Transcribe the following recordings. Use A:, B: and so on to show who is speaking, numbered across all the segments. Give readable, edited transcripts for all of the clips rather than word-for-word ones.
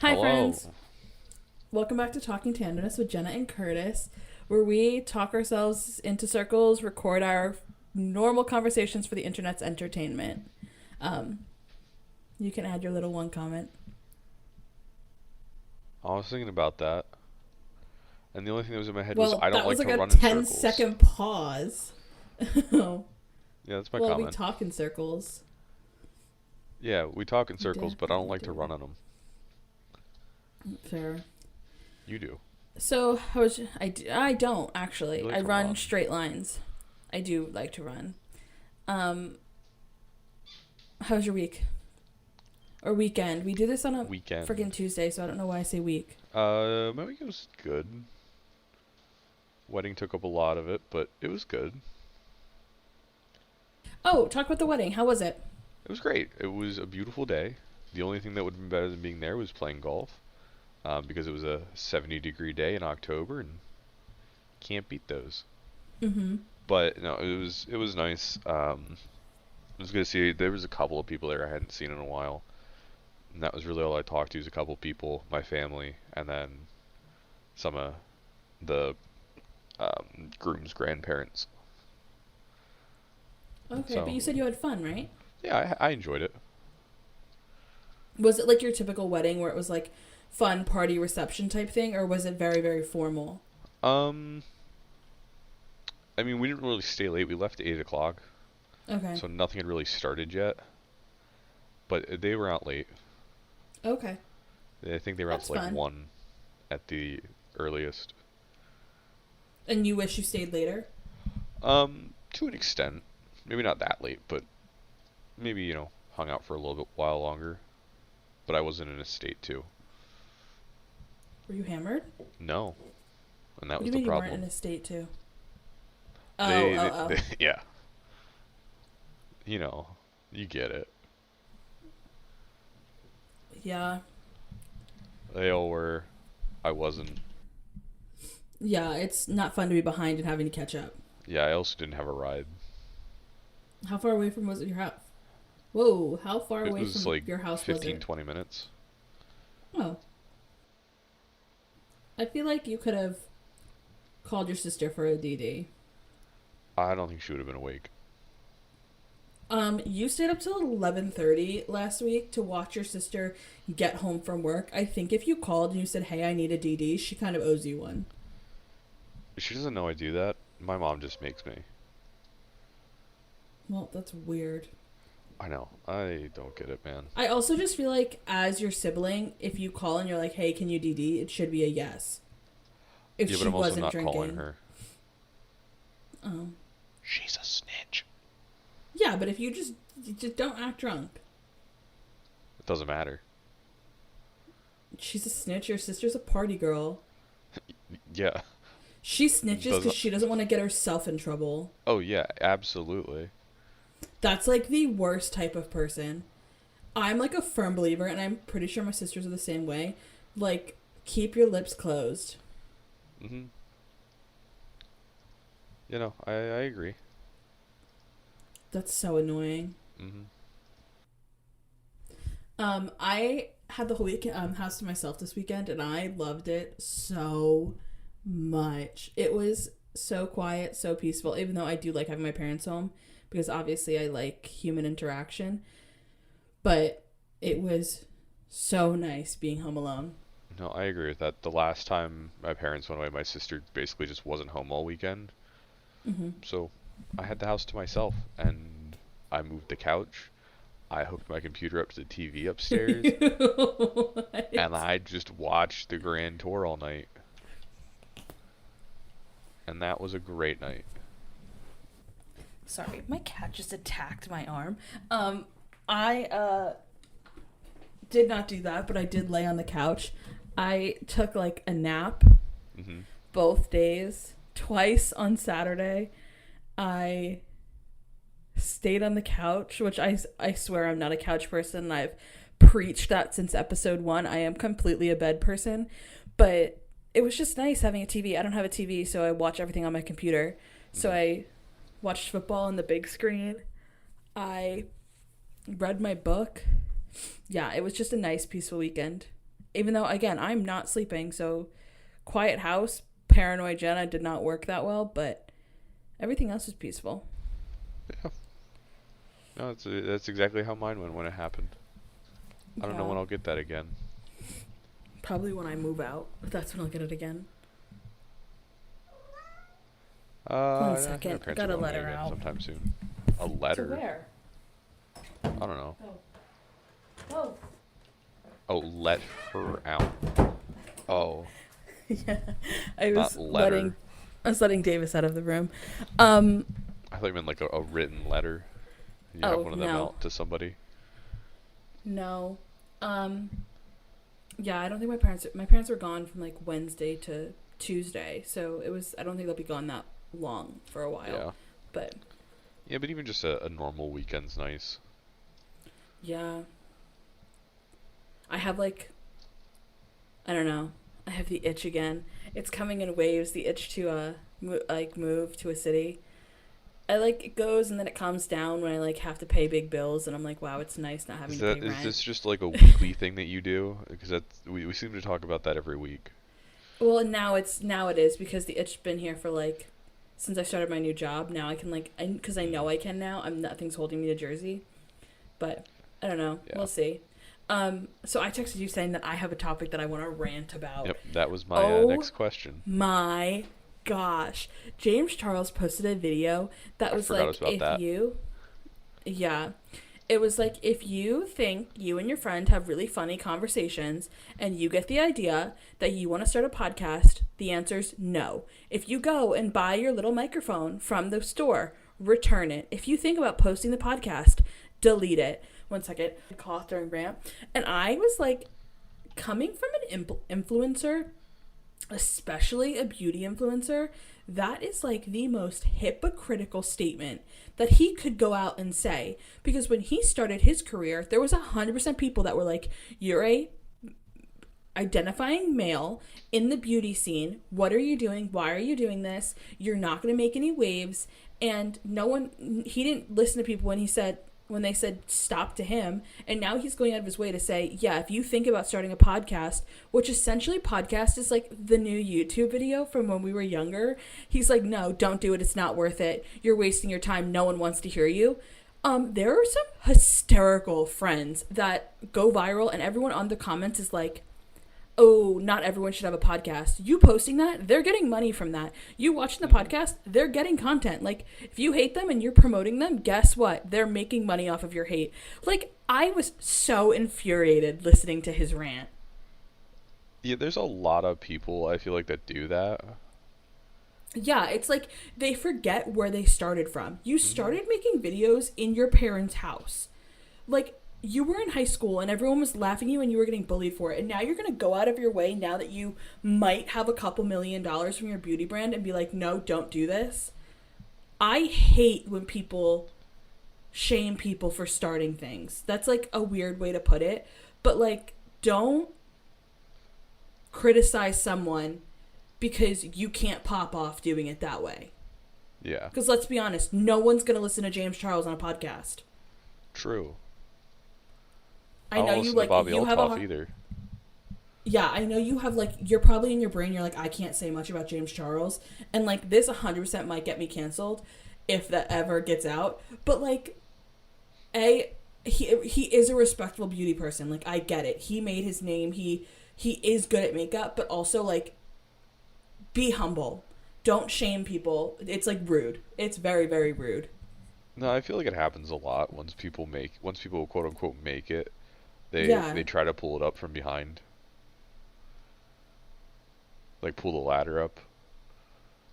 A: Hi,
B: Hello.
A: friends. Welcome back to Talking Tandemness with Jenna and Curtis, where we talk ourselves into circles, record our normal conversations for the internet's entertainment. Um, you can add your little one comment.
B: I was thinking about that, and the only thing that was in my head was
A: Well,
B: I don't
A: that was
B: like
A: like
B: to
A: a
B: run in
A: 10
B: circles.
A: second pause. Well,
B: Yeah, that's my
A: we
B: comment.
A: talk in circles.
B: Yeah, we talk in
A: We
B: circles, but I don't
A: definitely
B: like to
A: do.
B: run in them.
A: Fair.
B: You do.
A: So, I don't
B: You
A: actually.
B: like
A: I
B: to
A: run
B: run.
A: straight lines. I do like to run. Um, how was your week? Or weekend. We do this on a friggin'
B: Weekend.
A: Tuesday, so I don't know why I say week.
B: My weekend was good. Wedding took up a lot of it, but it was good.
A: Oh, talk about the wedding. How was it?
B: It was great. It was a beautiful day. The only thing that would have been better than being there was playing golf, because it was a 70-degree day in October, and can't beat those.
A: Mm-hmm.
B: But no, it was nice. I was gonna see there was a couple of people there I hadn't seen in a while, and that was really all I talked to. Was a couple of people, my family, and then some of the groom's grandparents.
A: Okay, but
B: So
A: you said you had fun, right?
B: yeah, I enjoyed it.
A: Was it like your typical wedding where it was like fun party reception type thing, or was it very, very formal?
B: Um, I mean, we didn't really stay late. We left at 8 o'clock,
A: Okay.
B: so nothing had really started yet. But they were out late.
A: Okay.
B: I think they were out
A: That's
B: to like
A: fun.
B: 1 at the earliest.
A: And you wish you stayed later?
B: To an extent, maybe not that late, but maybe hung out for a little bit while longer. But I wasn't in a state to.
A: Were you hammered?
B: No, and that
A: What do
B: was
A: you
B: the
A: mean you weren't
B: problem.
A: in a state to? Oh,
B: They,
A: oh,
B: they,
A: oh.
B: they yeah, you know, you get it.
A: Yeah.
B: They all were. I wasn't.
A: Yeah, it's not fun to be behind and having to catch up.
B: Yeah, I also didn't have a ride.
A: How far away from was it your house? Whoa, how far
B: It
A: away
B: was
A: from
B: like
A: your house was
B: 15,
A: it?
B: 20 minutes.
A: Oh, I feel like you could have called your sister for a DD.
B: I don't think she would have been awake.
A: You stayed up till 11:30 last week to watch your sister get home from work. I think if you called and you said, "Hey, I need a DD," she kind of owes you one.
B: She doesn't know I do that. My mom just makes me.
A: Well, that's weird.
B: I know. I don't get it, man.
A: I also just feel like as your sibling, if you call and you're like, "Hey, can you DD?" it should be a yes. If
B: Yeah, but
A: she
B: I'm also
A: wasn't
B: not calling
A: drinking.
B: her.
A: Oh.
B: She's a snitch.
A: Yeah, but if you just don't act drunk.
B: It doesn't matter.
A: She's a snitch. Your sister's a party girl.
B: Yeah.
A: She snitches because
B: Doesn't.
A: she doesn't want to get herself in trouble.
B: Oh yeah, absolutely.
A: That's like the worst type of person. I'm like a firm believer, and I'm pretty sure my sisters are the same way. Like, keep your lips closed.
B: Mhm. I agree.
A: That's so annoying.
B: Mhm.
A: I had the whole week house to myself this weekend, and I loved it so much. It was so quiet, so peaceful. Even though I do like having my parents home, because obviously I like human interaction. But it was so nice being home alone.
B: No, I agree with that. The last time my parents went away, my sister basically just wasn't home all weekend.
A: Mm-hmm.
B: So I had the house to myself, and I moved the couch. I hooked my computer up to the TV upstairs, and I just watched the Grand Tour all night. And that was a great night.
A: Sorry, my cat just attacked my arm. I did not do that, but I did lay on the couch. I took like a nap
B: Mhm.
A: both days, twice on Saturday. I stayed on the couch, which I swear I'm not a couch person. I've preached that since episode 1. I am completely a bed person, but it was just nice having a TV. I don't have a TV, so I watch everything on my computer. So
B: Mhm.
A: I watched football on the big screen. I read my book. Yeah, it was just a nice, peaceful weekend. even though, again, I'm not sleeping, so quiet house, paranoid Jenna did not work that well, but everything else was peaceful.
B: Yeah. No, that's exactly how mine went when it happened. I don't know
A: Yeah.
B: when I'll get that again.
A: Probably when I move out. That's when I'll get it again. One
B: I think my
A: second.
B: parents are
A: Got a
B: moving
A: letter
B: again
A: out.
B: sometime soon. A
A: To
B: letter?
A: where?
B: I don't know.
A: Oh. Oh.
B: Oh, let her out. Oh,
A: Yeah. I
B: not
A: was letting
B: letter.
A: I was letting Davis out of the room. Um
B: I thought you meant like a written letter. You have
A: oh
B: one of them
A: no.
B: out to somebody.
A: No. Um yeah, I don't think my parents were gone from like Wednesday to Tuesday. So I don't think they'll be gone that long for a while.
B: Yeah.
A: But
B: Yeah, but even just a normal weekend's nice.
A: yeah. I have like I don't know. I have the itch again. It's coming in waves. The itch to move to a city. I like it goes and then it calms down when I like have to pay big bills and I'm like, wow, it's nice not having to pay
B: Is
A: rent.
B: this just like a weekly thing that you do? Because we seem to talk about that every week.
A: Well, and now it is because the itch's been here for like since I started my new job. Now I can like because I know
B: Mm.
A: I can now. I'm nothing's holding me to Jersey, but I don't know.
B: Yeah.
A: We'll see. So I texted you saying that I have a topic that I want to rant about.
B: Yep, that was my
A: Oh
B: next question.
A: my gosh. James Charles posted a video that
B: I
A: was
B: forgot
A: like,
B: about that.
A: yeah, it was like, if you think you and your friend have really funny conversations and you get the idea that you want to start a podcast, the answer's no. If you go and buy your little microphone from the store, return it. If you think about posting the podcast, delete it. One second. I coughed during rant. And I was like, coming from an influencer, especially a beauty influencer, that is like the most hypocritical statement that he could go out and say. Because when he started his career, there was 100% people that were like, you're a identifying male in the beauty scene. What are you doing? Why are you doing this? You're not going to make any waves. And he didn't listen to people when they said stop to him. And now he's going out of his way to say, yeah, if you think about starting a podcast, which essentially podcast is like the new YouTube video from when we were younger. He's like, no, don't do it. It's not worth it. You're wasting your time. No one wants to hear you. There are some hysterical friends that go viral and everyone on the comments is like, oh, not everyone should have a podcast. You posting that, they're getting money from that. You watching the podcast, they're getting content. Like, if you hate them and you're promoting them, guess what? They're making money off of your hate. Like, I was so infuriated listening to his rant.
B: Yeah, there's a lot of people I feel like that do that.
A: Yeah, it's like they forget where they started from. You
B: Hmm.
A: started making videos in your parents' house. Like, you were in high school and everyone was laughing at you and you were getting bullied for it. And now you're going to go out of your way now that you might have a couple $1,000,000 from your beauty brand and be like, no, don't do this. I hate when people shame people for starting things. That's like a weird way to put it. But like, don't criticize someone because you can't pop off doing it that way.
B: Yeah,
A: Because let's be honest, no one's going to listen to James Charles on a podcast.
B: true.
A: I
B: I
A: know
B: don't
A: you
B: listen to
A: like
B: Bobby
A: you have
B: Altoff either.
A: yeah, I know you have like you're probably in your brain you're like I can't say much about James Charles and like this 100% might get me canceled if that ever gets out. But like he is a respectable beauty person. Like I get it. He made his name. He is good at makeup, but also like be humble. Don't shame people. It's like rude. It's very very rude.
B: No, I feel like it happens a lot once people quote unquote make it,
A: Yeah.
B: they try to pull it up from behind, like pull the ladder up.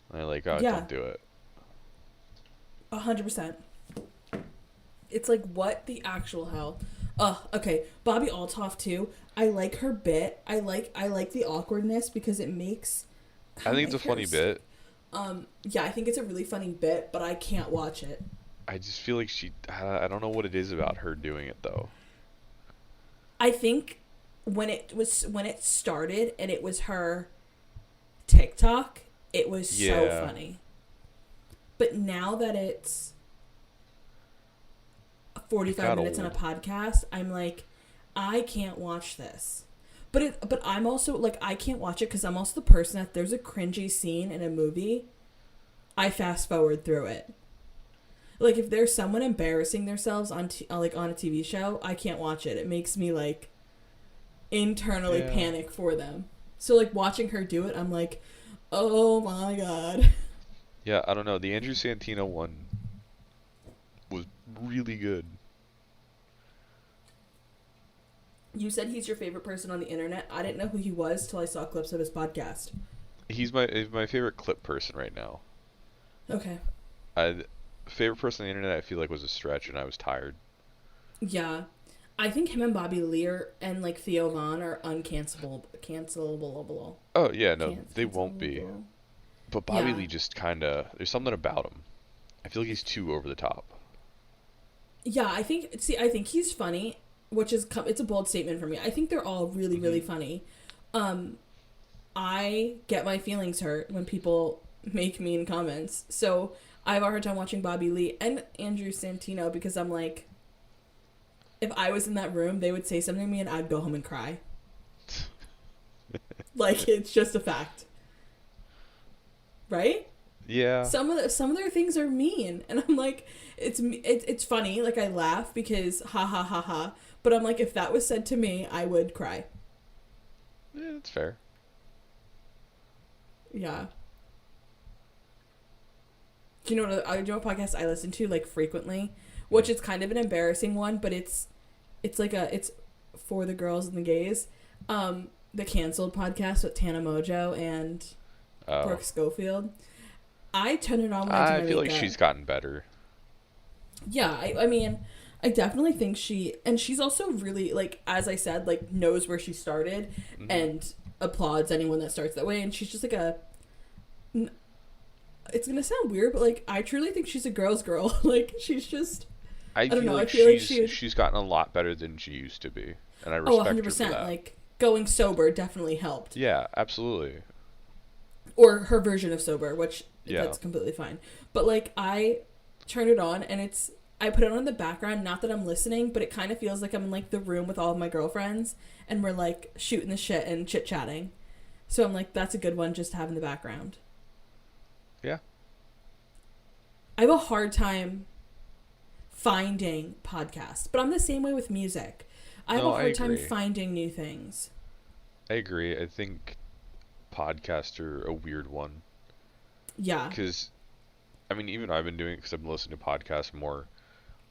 B: And they're like, oh,
A: Yeah.
B: don't do it.
A: 100%. It's like, what the actual hell? Okay. Bobby Altoff too. I like her bit. I like the awkwardness because it makes
B: I think
A: my
B: it's a
A: hair
B: funny
A: is
B: bit.
A: yeah, I think it's a really funny bit, but I can't watch it.
B: I just feel like I don't know what it is about her doing it though.
A: I think when it started and it was her TikTok, it was so
B: Yeah,
A: funny. But now that it's
B: it
A: 45
B: got
A: minutes on a
B: old.
A: podcast, I'm like, I can't watch this. But I'm also like, I can't watch it because I'm also the person that there's a cringy scene in a movie, I fast forward through it. Like if there's someone embarrassing themselves like on a TV show, I can't watch it. It makes me like internally
B: Yeah.
A: panic for them. So like watching her do it, I'm like, oh my god.
B: Yeah, I don't know. The Andrew Santino one was really good.
A: You said he's your favorite person on the internet. I didn't know who he was till I saw clips of his podcast.
B: He's my favorite clip person right now.
A: Okay.
B: I favorite person on the internet I feel like was a stretch, and I was tired.
A: Yeah. I think him and Bobby Lear and like Theo Vaughn are cancelable.
B: Oh yeah, no, they won't be.
A: Cancelable.
B: But Bobby
A: Yeah.
B: Lee just kind of there's something about him. I feel like he's too over the top.
A: Yeah, I think he's funny, which is it's a bold statement for me. I think they're all really really
B: Hmm.
A: funny. Um I get my feelings hurt when people make mean comments. So, I have a hard time watching Bobby Lee and Andrew Santino because I'm like, if I was in that room, they would say something to me and I'd go home and cry. Like it's just a fact. Right?
B: Yeah.
A: Some of their things are mean and I'm like it's funny, like I laugh because ha ha ha ha, but I'm like if that was said to me, I would cry.
B: Yeah, that's fair.
A: Yeah. Do you know what podcast I listen to like frequently? Which
B: Hmm.
A: is kind of an embarrassing one, but it's for the girls and the gays. The Canceled podcast with Tana Mojo and
B: Oh,
A: Brooke Schofield. I turn it on when I do
B: I
A: my
B: feel like
A: makeup.
B: she's gotten better.
A: Yeah, I mean, I definitely think she's also really, like, as I said, like, knows where she started
B: Hmm.
A: and applauds anyone that starts that way. And she's just like it's gonna sound weird, but, like, I truly think she's a girl's girl. Like, she's just,
B: I
A: I don't
B: feel
A: know, I
B: like
A: feel like
B: she's she's gotten a lot better than she used to be, and I
A: oh,
B: respect her for
A: 100%.
B: that.
A: Like, going sober definitely helped.
B: Yeah, absolutely.
A: Or her version of sober, which
B: Yeah.
A: that's completely fine. But like I turn it on and I put it on in the background, not that I'm listening, but it kind of feels like I'm in like the room with all of my girlfriends and we're like shooting the shit and chit chatting. So I'm like, that's a good one just to have in the background.
B: Yeah.
A: I have a hard time finding podcasts, but I'm the same way with music. I have
B: No,
A: a
B: I
A: hard time
B: agree.
A: finding new things.
B: I agree. I think podcasts are a weird one
A: Yeah.
B: because I mean, even I've been doing it because I've been listening to podcasts more.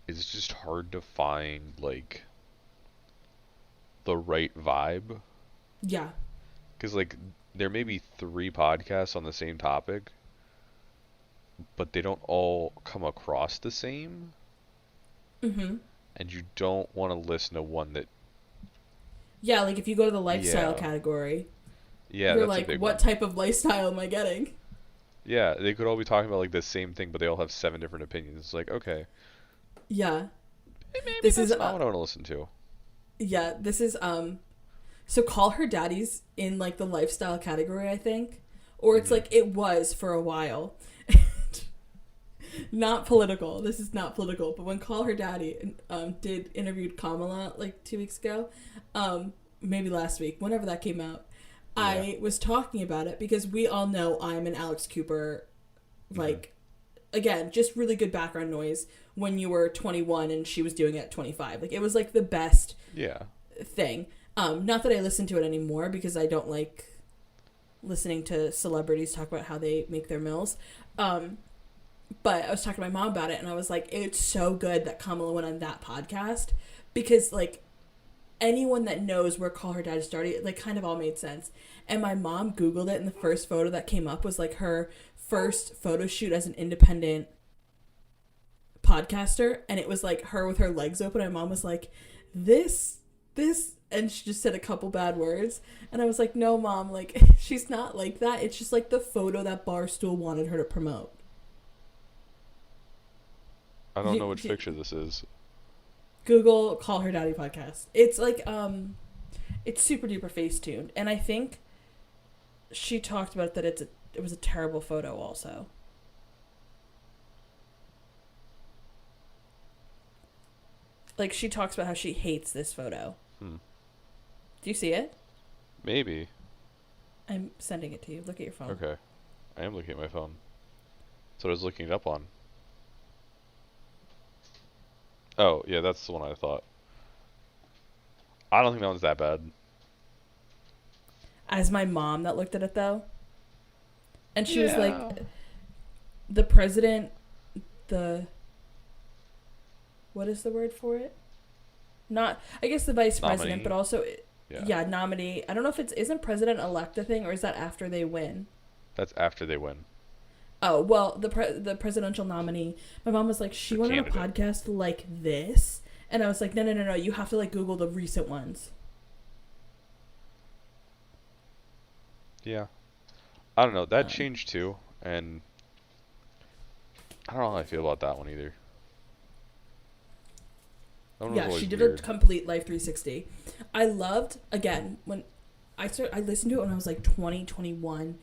B: It's just hard to find like the right vibe
A: Yeah.
B: because like there may be three podcasts on the same topic, but they don't all come across the same,
A: Mhm.
B: and you don't want to listen to one that
A: Yeah, like if you go to the lifestyle
B: yeah,
A: category,
B: yeah,
A: you're
B: that's a
A: like,
B: big
A: what
B: one.
A: type of lifestyle am I getting?
B: Yeah, they could all be talking about like the same thing, but they all have seven different opinions. It's like, okay,
A: Yeah.
B: maybe
A: This is
B: that's not what I want to listen to.
A: yeah, this is so Call Her Daddy's in like the lifestyle category, I think. Or it's
B: Hmm.
A: like it was for a while. Not political. This is not political, but when Call Her Daddy did interviewed Kamala like 2 weeks ago, maybe last week, whenever that came out,
B: Yeah.
A: I was talking about it because we all know I'm an Alex Cooper,
B: Hmm.
A: like, again, just really good background noise when you were 21 and she was doing it at 25. Like, it was like the best
B: Yeah.
A: thing. Not that I listen to it anymore because I don't like listening to celebrities talk about how they make their meals. But I was talking to my mom about it and I was like, it's so good that Kamala went on that podcast because, like, anyone that knows where Call Her Daddy started, it, like, kind of all made sense. And my mom Googled it and the first photo that came up was, like, her first photo shoot as an independent podcaster. And it was, like, her with her legs open. And my mom was like, this. And she just said a couple bad words. And I was like, no, Mom, like, she's not like that. It's just, like, the photo that Barstool wanted her to promote.
B: I don't know which picture this is.
A: Google Call Her Daddy podcast. It's like it's super duper face tuned, and I think she talked about that it was a terrible photo also. Like she talks about how she hates this photo.
B: Hmm.
A: Do you see it?
B: Maybe.
A: I'm sending it to you. Look at your phone.
B: Okay. I am looking at my phone. That's what I was looking it up on. Oh, yeah, that's the one I thought. I don't think that one's that bad.
A: As my mom that looked at it though, and she was like,
B: Yeah.
A: the president, the what is the word for it? Not, I guess the vice president,
B: Nominee.
A: but also,
B: Yeah.
A: yeah, nominee. I don't know if isn't president elect a thing or is that after they win?
B: That's after they win.
A: Oh well, the presidential nominee. My mom was like, she
B: The
A: went on a
B: candidate.
A: podcast like this, and I was like, no, no, no, no. You have to like Google the recent ones.
B: Yeah. I don't know. That
A: Um,
B: changed too, and I don't know how I feel about that one either. That one was
A: yeah, she
B: always
A: did a
B: weird.
A: complete life 360. I loved again when I listened to it when I was like 20, 21,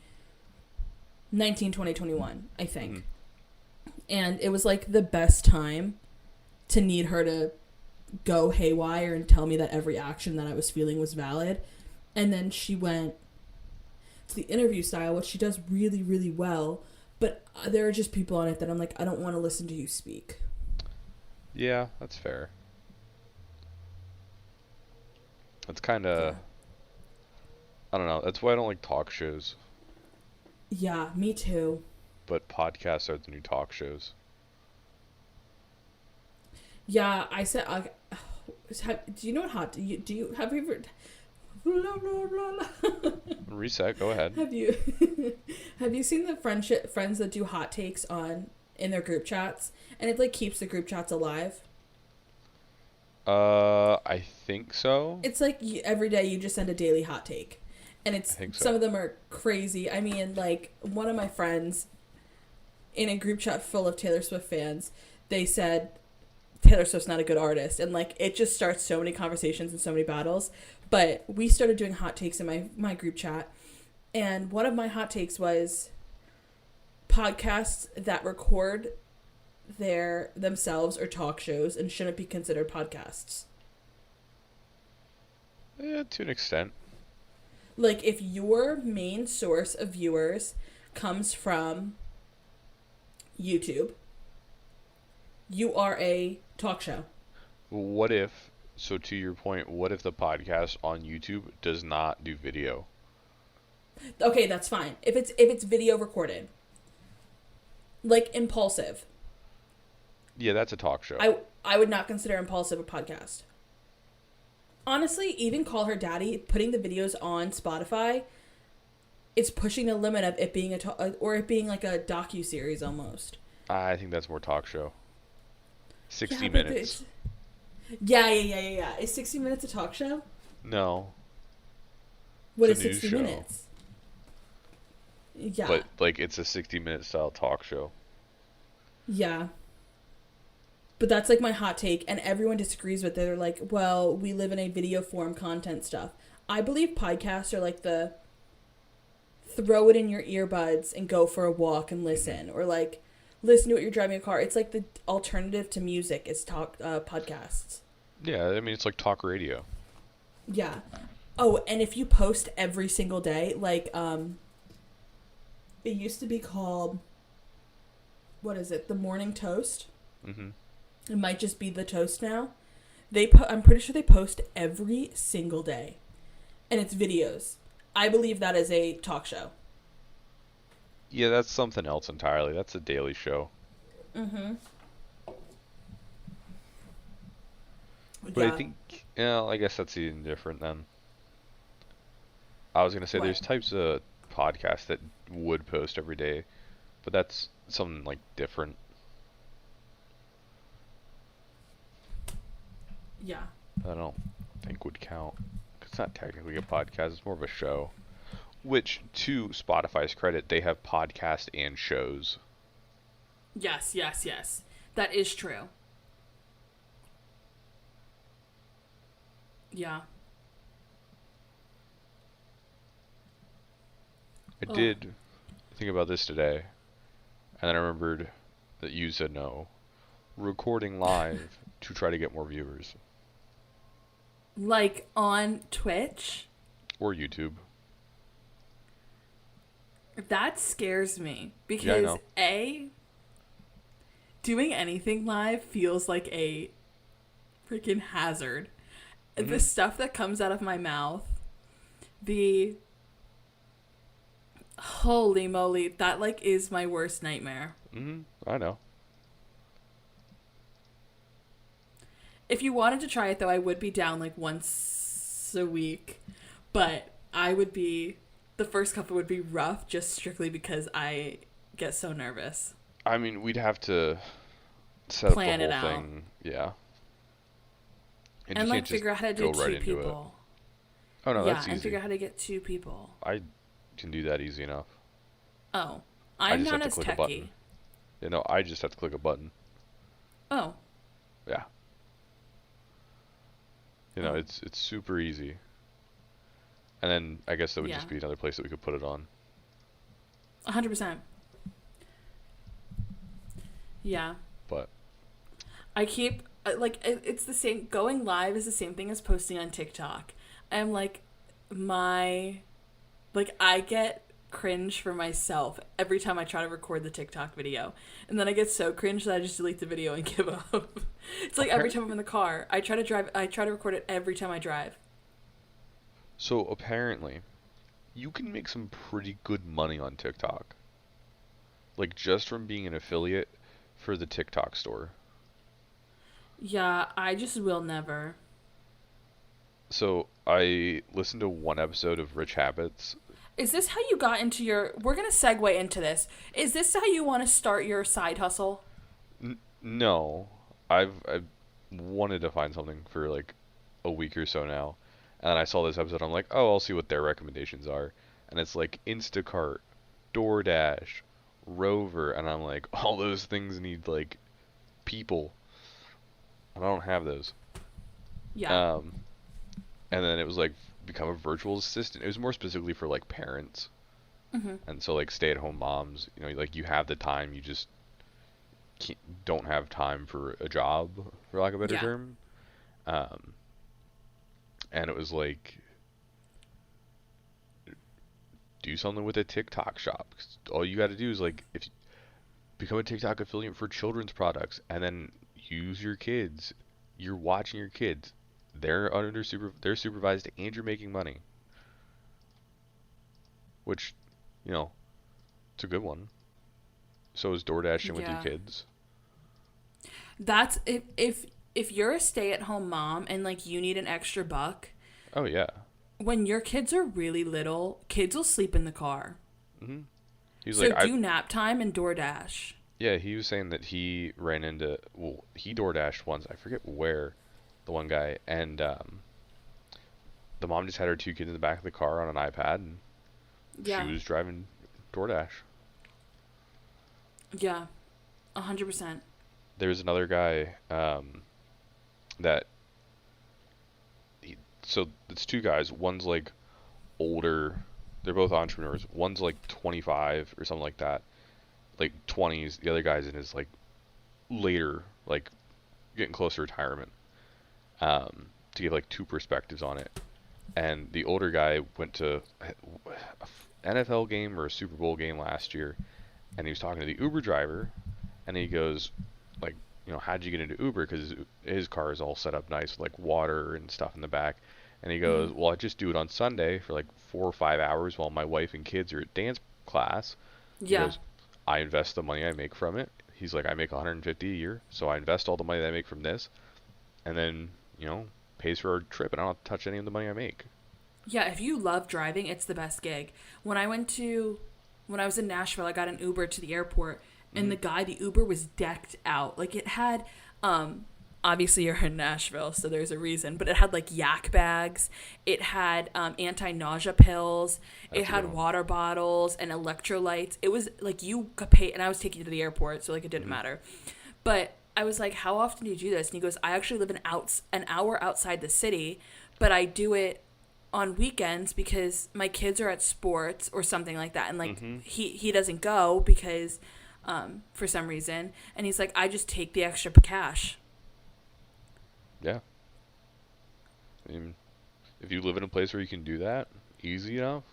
A: 19, 20, 21, I think.
B: Mhm.
A: And it was like the best time to need her to go haywire and tell me that every action that I was feeling was valid. And then she went to the interview style, which she does really, really well. But there are just people on it that I'm like, I don't want to listen to you speak.
B: Yeah, that's fair. That's kind
A: Yeah.
B: of, I don't know. That's why I don't like talk shows.
A: Yeah, me too.
B: But podcasts are the new talk shows.
A: Yeah, I said, do you know what do you have you ever blah, blah, blah, blah.
B: Reset. Go ahead.
A: Have you have you seen the friends that do hot takes on in their group chats and it like keeps the group chats alive?
B: I think so.
A: It's like every day you just send a daily hot take. And
B: I
A: it's
B: think
A: some
B: so.
A: of them are crazy. I mean, like one of my friends in a group chat full of Taylor Swift fans, they said Taylor Swift's not a good artist, and like it just starts so many conversations and so many battles. But we started doing hot takes in my group chat, and one of my hot takes was podcasts that record their themselves or talk shows and shouldn't be considered podcasts.
B: Yeah, to an extent.
A: Like if your main source of viewers comes from YouTube, you are a talk show.
B: What if, so to your point, what if the podcast on YouTube does not do video?
A: Okay, that's fine. If it's video recorded, like Impulsive,
B: Yeah, that's a talk show.
A: I would not consider Impulsive a podcast. Honestly, even Call Her Daddy, putting the videos on Spotify, it's pushing the limit of it being or it being like a docu-series almost.
B: I think that's more talk show. 60
A: Yeah, but
B: minutes.
A: yeah. Is 60 Minutes a talk show?
B: No,
A: What
B: it's
A: is
B: a news
A: 60
B: show.
A: Minutes? Yeah.
B: But like it's a 60-minute style talk show.
A: Yeah. But that's like my hot take, and everyone disagrees with it. They're like, well, we live in a video form content stuff. I believe podcasts are like the throw it in your earbuds and go for a walk and listen, or like listen to it you're driving a car. It's like the alternative to music is podcasts.
B: Yeah, I mean it's like talk radio.
A: Yeah. Oh, and if you post every single day, like it used to be called, what is it? The Morning Toast.
B: Mhm.
A: It might just be the Toast now. I'm pretty sure they post every single day, and it's videos. I believe that is a talk show.
B: Yeah, that's something else entirely. That's a daily show.
A: Mm-hmm.
B: But I
A: Yeah.
B: think, yeah, I guess that's even different then. I was gonna say
A: What?
B: there's types of podcasts that would post every day, but that's something like different.
A: Yeah.
B: I don't think would count. It's not technically a podcast, it's more of a show. Which, to Spotify's credit, they have podcasts and shows.
A: Yes. That is true. Yeah.
B: I
A: Oh.
B: did think about this today, and then I remembered that you said no. Recording live to try to get more viewers.
A: Like on Twitch.
B: Or YouTube.
A: That scares me
B: Yeah, I
A: because
B: know.
A: doing anything live feels like a freaking hazard. The
B: Mhm.
A: stuff that comes out of my mouth, the holy moly, that like is my worst nightmare.
B: Mhm. I know.
A: If you wanted to try it though, I would be down like once a week, but I would be the first couple would be rough just strictly because I get so nervous.
B: I mean, we'd have to set up the
A: Plan it
B: whole
A: out
B: thing. Yeah. And you
A: and
B: can't
A: like
B: just
A: figure out how to do
B: go right
A: two
B: into it.
A: people.
B: Oh no,
A: Yeah,
B: that's
A: and figure
B: easy.
A: out how to get two people.
B: I can do that easy enough.
A: Oh,
B: I
A: I'm
B: just have
A: not
B: to
A: as
B: click a button.
A: techy.
B: I just have to click a button.
A: Oh,
B: Yeah.
A: oh,
B: It's super easy. And then I guess that would
A: yeah,
B: just be another place that we could put it on.
A: 100%. Yeah,
B: But
A: I keep like it's the same. Going live is the same thing as posting on TikTok. I'm like my like I get cringe for myself every time I try to record the TikTok video. And then I get so cringe that I just delete the video and give up. It's like every time I'm in the car, I try to record it every time I drive.
B: so apparently, you can make some pretty good money on TikTok. Like just from being an affiliate for the TikTok store.
A: Yeah, I just will never.
B: So I listened to one episode of Rich Habits.
A: Is this how you got into your we're going to segue into this. Is this how you want to start your side hustle?
B: No, I've wanted to find something for like a week or so now, and I saw this episode. I'm like, oh, I'll see what their recommendations are, and it's like Instacart, DoorDash, Rover, and I'm like, all those things need like people, and I don't have those.
A: Yeah.
B: Um, and then it was like become a virtual assistant. It was more specifically for like parents,
A: Mhm.
B: and so like stay-at-home moms. Like you have the time, you just don't have time for a job, for lack of a better
A: Yeah.
B: term. Um, and it was like do something with a TikTok shop. 'Cause all you got to do is like if you become a TikTok affiliate for children's products, and then use your kids. You're watching your kids. They're supervised, and you're making money, which you know it's a good one. So is DoorDashing with your
A: Yeah.
B: kids.
A: That's if you're a stay-at-home mom and like you need an extra buck,
B: Oh yeah.
A: when your kids are really little, kids will sleep in the car.
B: hmm He's
A: So
B: like I
A: do nap time and DoorDash.
B: Yeah, he was saying that he ran into, well, he DoorDashed once, I forget where, the one guy, and the mom just had her two kids in the back of the car on an iPad, and she
A: Yeah.
B: was driving DoorDash.
A: Yeah. 100%.
B: There's another guy that, so it's two guys. One's like older, they're both entrepreneurs. One's like 25 or something like that, like 20s. The other guy's in his like later, like getting close to retirement. To give like two perspectives on it. And the older guy went to a NFL game or a Super Bowl game last year, and he was talking to the Uber driver, and he goes, like, how'd you get into Uber? Because his car is all set up nice with like water and stuff in the back. And he
A: Hmm.
B: goes, well, I just do it on Sunday for like 4 or 5 hours while my wife and kids are at dance class. He
A: Yeah.
B: goes, I invest the money I make from it. He's like, I make 150 a year, so I invest all the money that I make from this, and then pays for our trip, and I don't have to touch any of the money I make.
A: Yeah, if you love driving, it's the best gig. When I was in Nashville, I got an Uber to the airport, and
B: hmm
A: the Uber was decked out. Like it had, obviously you're in Nashville, so there's a reason, but it had like yak bags, it had anti-nausea pills, it
B: That's a good
A: had
B: one.
A: water bottles and electrolytes. It was like you could pay, and I was taking you to the airport, so like it didn't
B: hmm
A: matter. But I was like, how often do you do this? And he goes, I actually live an hour outside the city, but I do it on weekends because my kids are at sports or something like that. And like
B: hmm
A: he doesn't go because for some reason. And he's like, I just take the extra cash.
B: Yeah. I mean, if you live in a place where you can do that, easy enough.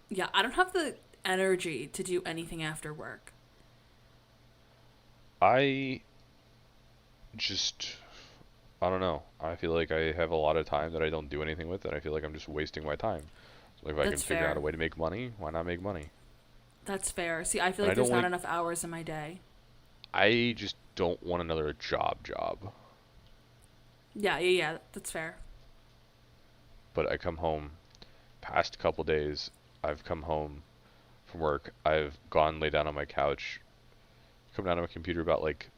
A: Yeah, I don't have the energy to do anything after work.
B: I just, I don't know. I feel like I have a lot of time that I don't do anything with, and I feel like I'm just wasting my time. So if I can
A: That's
B: figure out a
A: fair.
B: way to make money, why not make money?
A: That's fair. See, I feel
B: And I
A: like
B: don't
A: there's not
B: like,
A: enough hours in my day.
B: I just don't want another job.
A: Yeah, yeah, yeah. That's fair.
B: But I come home, past couple days, I've come home from work, I've gone lay down on my couch, come down on my computer about like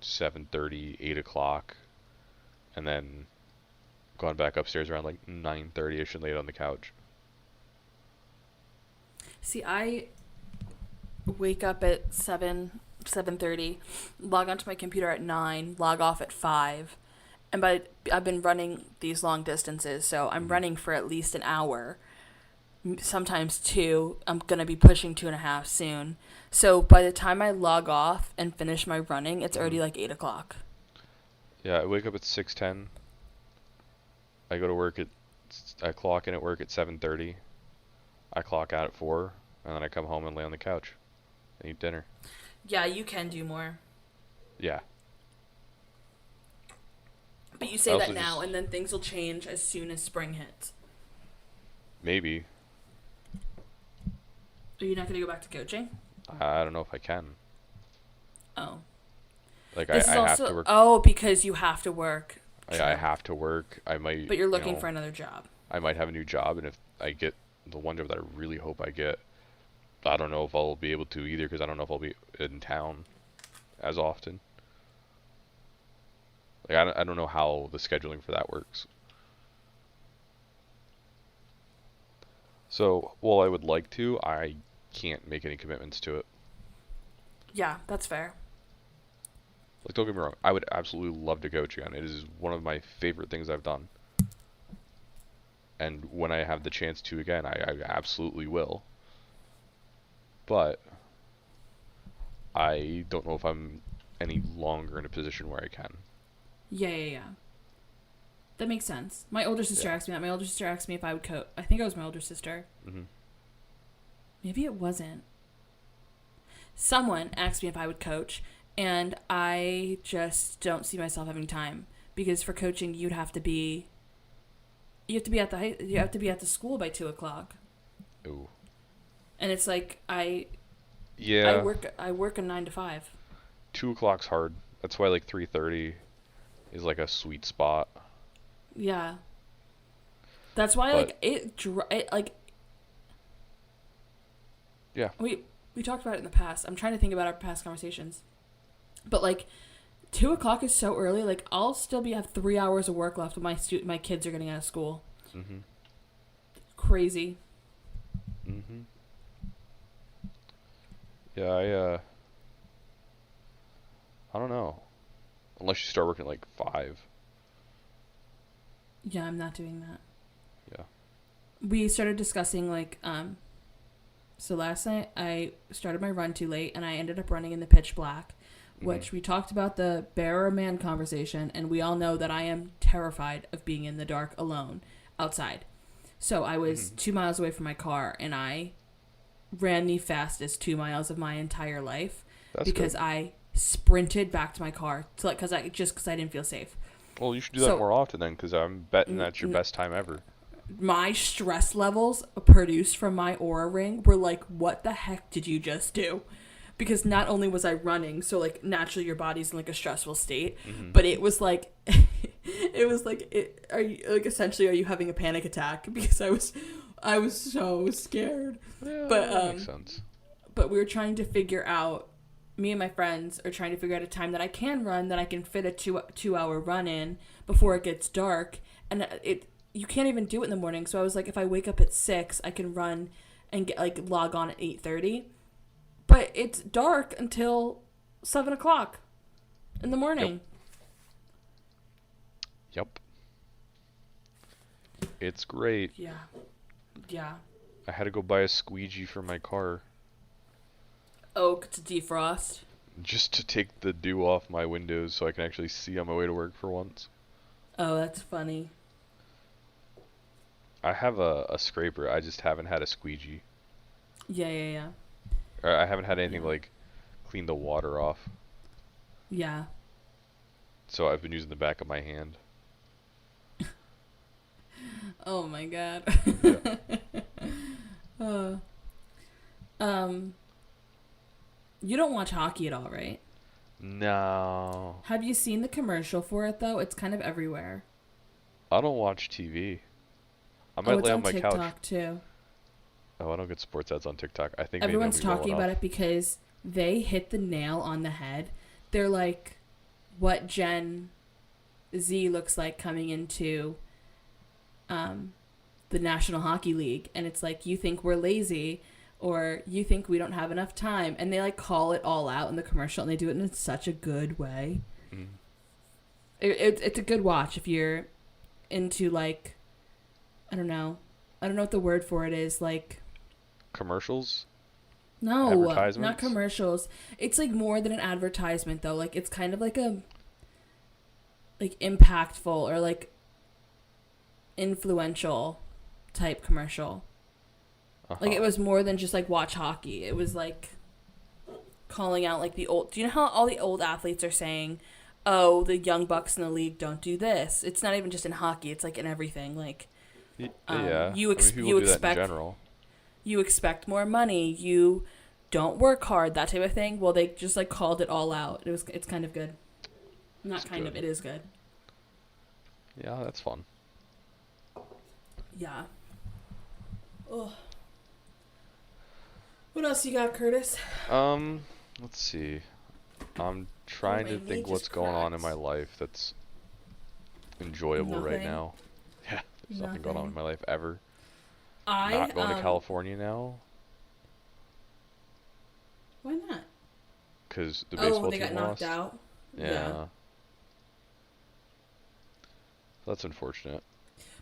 B: 7:30, 8 o'clock, and then gone back upstairs around like 9:30ish and laid on the couch.
A: See, I wake up at 7:30, log onto my computer at 9, log off at 5. And I've been running these long distances, so I'm
B: Hmm.
A: running for at least an hour, sometimes two. I'm gonna be pushing 2.5 soon. So by the time I log off and finish my running, it's
B: Hmm.
A: already like 8 o'clock.
B: Yeah, I wake up at 6:10. I go to work at, I clock in at work at 7:30. I clock out at 4, and then I come home and lay on the couch and eat dinner.
A: Yeah, you can do more.
B: Yeah.
A: But you
B: I
A: say
B: also
A: that now,
B: just,
A: and then things will change as soon as spring hits.
B: maybe,
A: Are you not going to go back to coaching?
B: I don't know if I can.
A: Oh.
B: Like,
A: This is
B: I have to
A: also.
B: work.
A: Oh, because you have to work.
B: I
A: True.
B: have to work. I might,
A: But you're looking for another job.
B: I might have a new job, and if I get the one job that I really hope I get, I don't know if I'll be able to either because I don't know if I'll be in town as often. Like I don't know how the scheduling for that works. So while I would like to, I can't make any commitments to it.
A: Yeah, that's fair.
B: Like don't get me wrong, I would absolutely love to coach again. It is one of my favorite things I've done. And when I have the chance to again, I absolutely will. But I don't know if I'm any longer in a position where I can.
A: Yeah, yeah, yeah. That makes sense. My older sister
B: Yeah.
A: asked me that. My older sister asked me if I would coach. I think it was my older sister.
B: Hmm.
A: Maybe it wasn't. Someone asked me if I would coach, and I just don't see myself having time because for coaching you have to be at the school by 2 o'clock,
B: Ooh.
A: and it's like I
B: Yeah.
A: work a 9 to 5.
B: 2 o'clock's hard. That's why like 3:30 is like a sweet spot.
A: Yeah, that's why
B: But
A: it like
B: yeah.
A: we talked about it in the past. I'm trying to think about our past conversations, but like 2 o'clock is so early. Like I'll still have 3 hours of work left when my kids are getting out of school.
B: Mhm.
A: Crazy.
B: Mhm. Yeah, I don't know. Unless you start working at like 5.
A: Yeah, I'm not doing that.
B: Yeah.
A: We started discussing so last night I started my run too late and I ended up running in the pitch black,
B: Mhm.
A: which we talked about the bear or man conversation, and we all know that I am terrified of being in the dark alone outside. So I was
B: Mhm.
A: 2 miles away from my car and I ran the fastest 2 miles of my entire life
B: That's
A: because
B: good.
A: I sprinted back to my car to because I didn't feel safe.
B: Well, you should do that
A: So
B: more often then, because I'm betting
A: n-
B: that's your
A: n-
B: best time ever.
A: my stress levels produced from my aura ring were like, what the heck did you just do? Because not only was I running, so like naturally your body's in like a stressful state,
B: Mhm.
A: but it was like, are you like essentially are you having a panic attack? Because I was so scared.
B: Yeah,
A: But
B: that makes sense.
A: but we were trying to figure out. Me and my friends are trying to figure out a time that I can run that I can fit a 2 hour run in before it gets dark, and it you can't even do it in the morning. So I was like, if I wake up at 6, I can run and get like log on at 8:30. But it's dark until 7 o'clock in the
B: Yep.
A: morning.
B: Yep. It's great.
A: Yeah, yeah.
B: I had to go buy a squeegee for my car
A: Oak to defrost.
B: just to take the dew off my windows so I can actually see on my way to work for once.
A: Oh, that's funny.
B: I have a scraper. I just haven't had a squeegee.
A: Yeah, yeah, yeah.
B: Or I haven't had anything
A: Yeah.
B: like clean the water off.
A: Yeah.
B: So I've been using the back of my hand.
A: Oh my god.
B: Yeah.
A: uh, um, you don't watch hockey at all, right?
B: No.
A: Have you seen the commercial for it though? It's kind of everywhere.
B: I don't watch TV. I
A: Oh,
B: might
A: it's
B: lay on
A: on
B: my couch.
A: TikTok too.
B: Oh, I don't get sports ads on TikTok. I think maybe I'm
A: Everyone's
B: gonna be well
A: talking about
B: enough.
A: it because they hit the nail on the head. They're like what Gen Z looks like coming into um, the National Hockey League, and it's like you think we're lazy or you think we don't have enough time, and they like call it all out in the commercial, and they do it in such a good way.
B: Mm.
A: It's a good watch if you're into like I don't know what the word for it is, like
B: Commercials,
A: no, not
B: advertisements.
A: commercials. It's like more than an advertisement though. Like it's kind of like a like impactful or like influential type commercial.
B: Uh
A: Like
B: huh.
A: it was more than just like watch hockey. It was like calling out like the old. Do you know how all the old athletes are saying, "Oh, the young bucks in the league don't do this." It's not even just in hockey. It's like in everything. Like
B: Yeah.
A: you
B: I mean, people
A: you
B: do that in
A: expect
B: general.
A: more money. You don't work hard. That type of thing. Well, they just like called it all out. It's kind of good.
B: It's
A: Not kind of.
B: good.
A: It is good.
B: Yeah, that's fun.
A: Yeah. Oh. What else you got, Curtis?
B: Um, let's see. I'm
A: Oh,
B: trying
A: my
B: to
A: knee
B: think what's
A: just
B: going on in my
A: cracked.
B: life that's enjoyable right
A: Nothing.
B: now. Yeah, there's nothing going on in
A: Nothing.
B: my life ever.
A: I
B: Not going to California now
A: Why not?
B: because the
A: Oh,
B: baseball
A: they got
B: team
A: knocked
B: lost.
A: out. Yeah.
B: Yeah, that's unfortunate.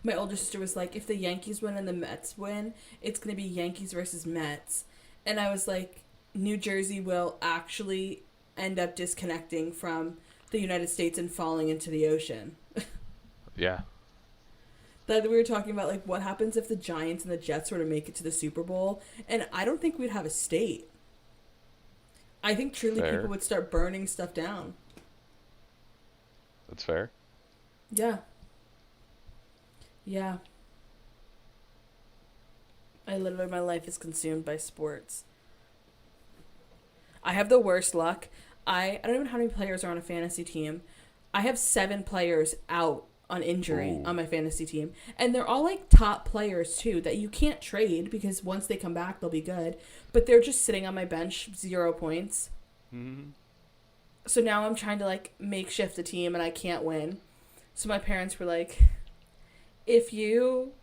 A: My older sister was like, if the Yankees win and the Mets win, it's gonna be Yankees versus Mets, and I was like, New Jersey will actually end up disconnecting from the United States and falling into the ocean.
B: Yeah,
A: That we were talking about like what happens if the Giants and the Jets were to make it to the Super Bowl, and I don't think we'd have a state. I think truly people
B: fair.
A: would start burning stuff down.
B: That's fair.
A: Yeah. Yeah. My life is consumed by sports. I have the worst luck. I don't even know how many players are on a fantasy team. I have 7 players out on injury
B: Ooh.
A: on my fantasy team. And they're all like top players too that you can't trade because once they come back they'll be good. But they're just sitting on my bench, 0 points.
B: Hmm.
A: So now I'm trying to like makeshift a team and I can't win. So my parents were like, if you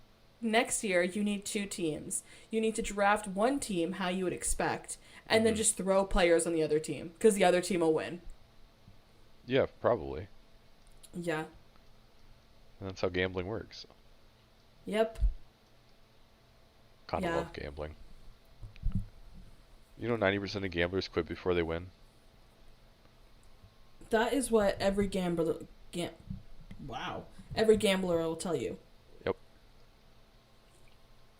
A: next year you need 2 teams. You need to draft one team how you would expect and then
B: Hmm.
A: just throw players on the other team because the other team will win.
B: Yeah, probably.
A: Yeah.
B: And that's how gambling works.
A: Yep.
B: Kind of
A: Yeah.
B: love gambling. 90% of gamblers quit before they win.
A: That is what every wow. Every gambler will tell you.
B: Yep.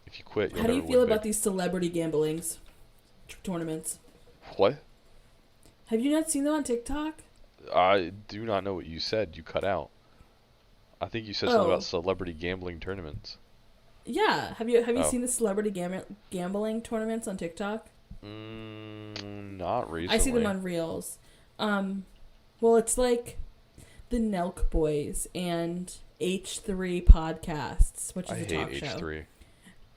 B: If you quit, you'll
A: How do
B: never
A: you feel
B: win
A: about
B: big.
A: these celebrity gamblings tournaments?
B: What?
A: Have you not seen them on TikTok?
B: I do not know what you said. You cut out. I think you said something about
A: Oh,
B: celebrity gambling tournaments.
A: yeah. Have you
B: Oh.
A: seen the celebrity gambling tournaments on TikTok?
B: Not
A: I see them
B: recently.
A: on Reels. Well, it's like the Nelk Boys and H3 podcasts, which
B: I
A: is a
B: hate
A: talk show.
B: H3.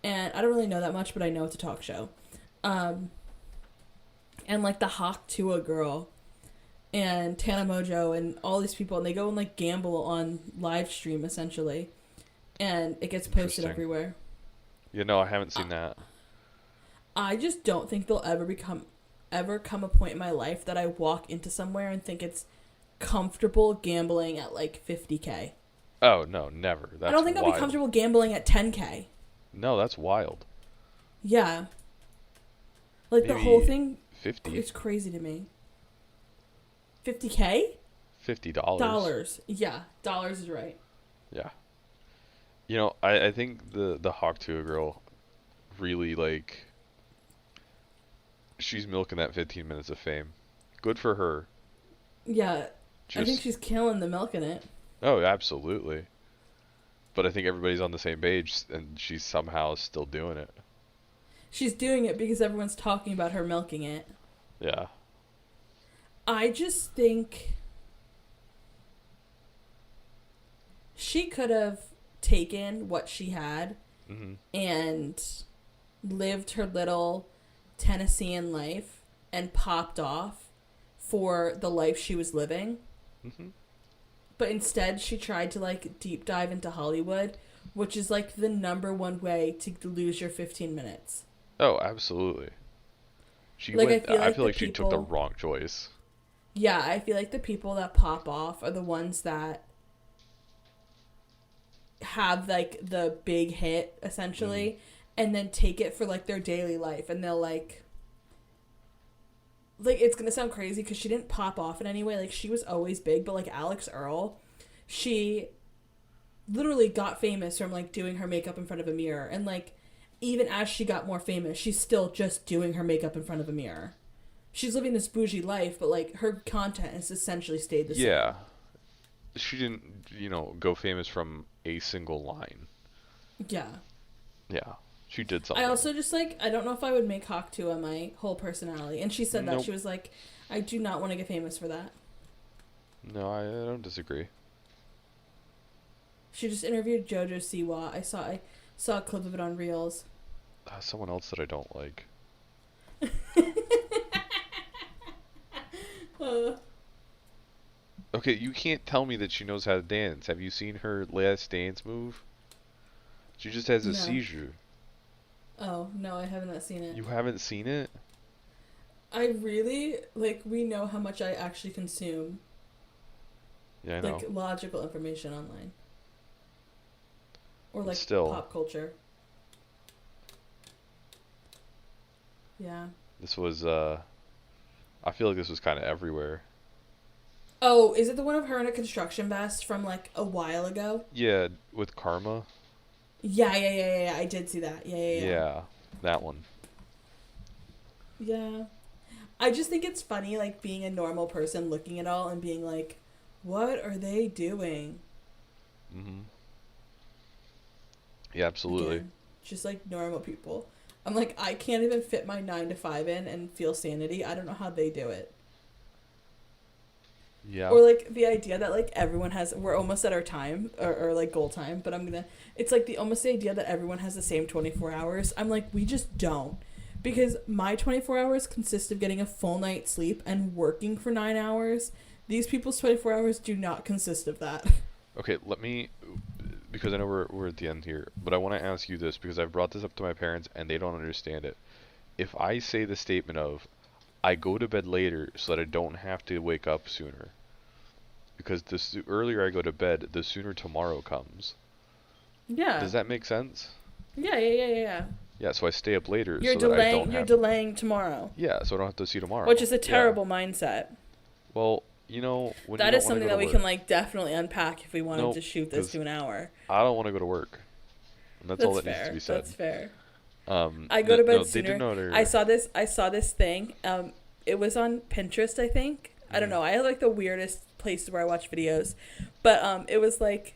A: And I don't really know that much, but I know it's a talk show. Um, and like the Hawk Tua girl and Tana Mojo and all these people, and they go and like gamble on live stream essentially, and it gets posted
B: Interesting.
A: everywhere.
B: I haven't
A: I,
B: seen that.
A: I just don't think there'll ever come a point in my life that I walk into somewhere and think it's comfortable gambling at like 50K.
B: Oh, no, never.
A: I
B: That's
A: don't think I'll be
B: wild.
A: comfortable gambling at 10K.
B: No, that's wild.
A: Yeah. Like the whole
B: Maybe
A: thing
B: 50.
A: is crazy to me. 50K?
B: $50.
A: Dollars. Yeah, dollars is right.
B: Yeah. I think the Hawk Tuah girl really like she's milking that 15 minutes of fame. Good for her.
A: Yeah, I think
B: Just
A: she's killing the milk in it.
B: oh, absolutely. But I think everybody's on the same page, and she's somehow still doing it.
A: She's doing it because everyone's talking about her milking it.
B: Yeah.
A: I just think she could have taken what she had
B: Mhm.
A: and lived her little Tennessean life and popped off for the life she was living.
B: Mhm.
A: But instead, she tried to like deep dive into Hollywood, which is like the number one way to lose your 15 minutes.
B: Oh, absolutely. She
A: Like, I
B: went.
A: feel
B: I
A: like
B: feel
A: the
B: like she took the
A: people,
B: wrong choice.
A: yeah, I feel like the people that pop off are the ones that have like the big hit
B: Mhm.
A: essentially and then take it for like their daily life and they'll like it's gonna sound crazy because she didn't pop off in any way. Like she was always big, but like Alex Earl, she literally got famous from like doing her makeup in front of a mirror, and like even as she got more famous, she's still just doing her makeup in front of a mirror. She's living this bougie life, but like her content has essentially stayed the same.
B: Yeah. She didn't, go famous from a single line.
A: Yeah.
B: Yeah. She did
A: I
B: something.
A: also just like I don't know if I would make Hawk Tuah my whole personality, and she said that
B: Nope.
A: she was like, I do not want to get famous for that.
B: No, I don't disagree.
A: She just interviewed JoJo Siwa. I saw a clip of it on Reels.
B: Someone else that I don't like.
A: Uh,
B: Okay, you can't tell me that she knows how to dance. Have you seen her last dance move? She just has a
A: no.
B: seizure.
A: Oh no, I have not seen it.
B: You haven't seen it?
A: I really like. We know how much I actually consume
B: Yeah, I
A: like
B: know.
A: logical information online or
B: But
A: like
B: still,
A: pop culture. Yeah.
B: this was I feel like this was kind of everywhere.
A: Oh, is it the one of her in a construction vest from like a while ago?
B: Yeah, with Karma.
A: Yeah. I did see that. Yeah.
B: Yeah, that one.
A: Yeah. I just think it's funny, like being a normal person looking at all and being like, what are they doing?
B: Mhm. Yeah, absolutely.
A: Again, just like normal people. I'm like, I can't even fit my 9 to 5 in and feel sanity. I don't know how they do it.
B: Yeah.
A: Or like the idea that like everyone has, we're almost at our time or like goal time, but it's like the almost the idea that everyone has the same 24 hours. I'm like, we just don't. Because my 24 hours consist of getting a full night's sleep and working for 9 hours. These people's 24 hours do not consist of that.
B: Okay, let me because I know we're at the end here, but I want to ask you this because I've brought this up to my parents and they don't understand it. If I say the statement of I go to bed later so that I don't have to wake up sooner, because the earlier I go to bed, the sooner tomorrow comes.
A: Yeah.
B: Does that make sense?
A: Yeah.
B: Yeah, so I stay up later
A: You're
B: so that I don't
A: delaying. You're
B: have.
A: delaying tomorrow,
B: Yeah, so I don't have to see
A: which
B: tomorrow.
A: is a
B: Yeah.
A: terrible mindset.
B: Well, when you
A: That
B: don't
A: is
B: want to
A: something
B: go to
A: that we can
B: work.
A: like definitely unpack if we wanted
B: Nope,
A: to shoot this
B: because
A: to an hour.
B: I don't want to go to work. And that's all
A: That's
B: that needs to
A: fair.
B: be said.
A: That's fair. I go to
B: No,
A: bed
B: they did
A: sooner.
B: not.
A: I saw this thing. It was on Pinterest, I think. I don't
B: Mm,
A: know. I have like the weirdest places where I watch videos, but it was like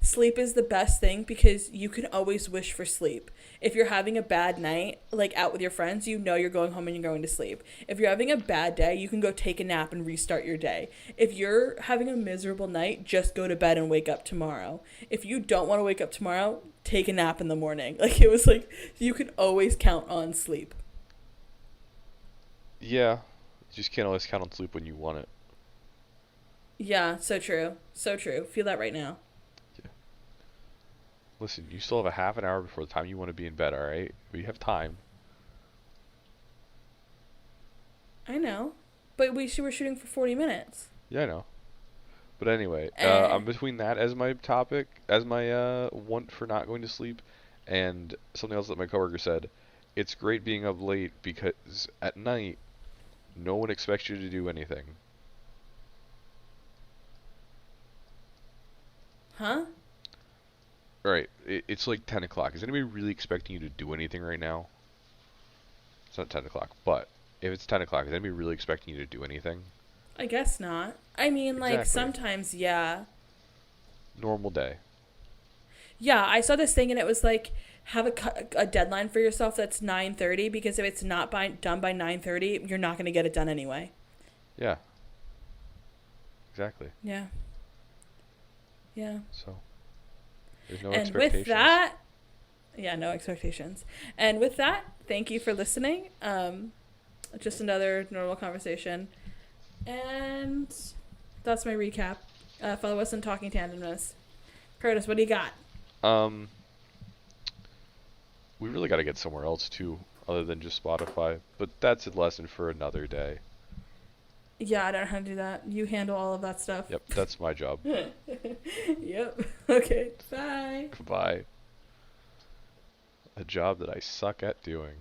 A: sleep is the best thing because you can always wish for sleep. If you're having a bad night, like out with your friends, you know you're going home and you're going to sleep. If you're having a bad day, you can go take a nap and restart your day. If you're having a miserable night, just go to bed and wake up tomorrow. If you don't want to wake up tomorrow, take a nap in the morning. Like it was like you can always count on sleep.
B: yeah, you just can't always count on sleep when you want it.
A: Yeah, so true. So true. Feel that right now.
B: Yeah. Listen, you still have a half an hour before the time you want to be in bed, alright? We have time.
A: I know. But we're shooting for 40 minutes.
B: Yeah, I know. But anyway,
A: Eh.
B: I'm between that as my topic, as my want for not going to sleep, and something else that my coworker said. It's great being up late because at night, no one expects you to do anything.
A: Huh?
B: All right, it's like 10 o'clock. Is anybody really expecting you to do anything right now? It's not 10 o'clock, but if it's 10 o'clock, is anybody really expecting you to do anything?
A: I guess not. I mean, like,
B: Exactly.
A: sometimes, yeah.
B: Normal day.
A: Yeah, I saw this thing and it was like, have a deadline for yourself that's 9:30 because if it's not done by 9:30, you're not going to get it done anyway.
B: Yeah, exactly.
A: Yeah. Yeah.
B: So there's no
A: And with
B: expectations.
A: that, yeah, no expectations. And with that, thank you for listening. Just another normal conversation. And that's my recap. Follow us on Talking Tandemness. Curtis, what do you got?
B: Um, we really got to get somewhere else too, other than just Spotify. But that's a lesson for another day.
A: Yeah, I don't know how to do that. You handle all of that stuff.
B: Yep, that's my job.
A: Yep. Okay. Bye.
B: Goodbye. A job that I suck at doing.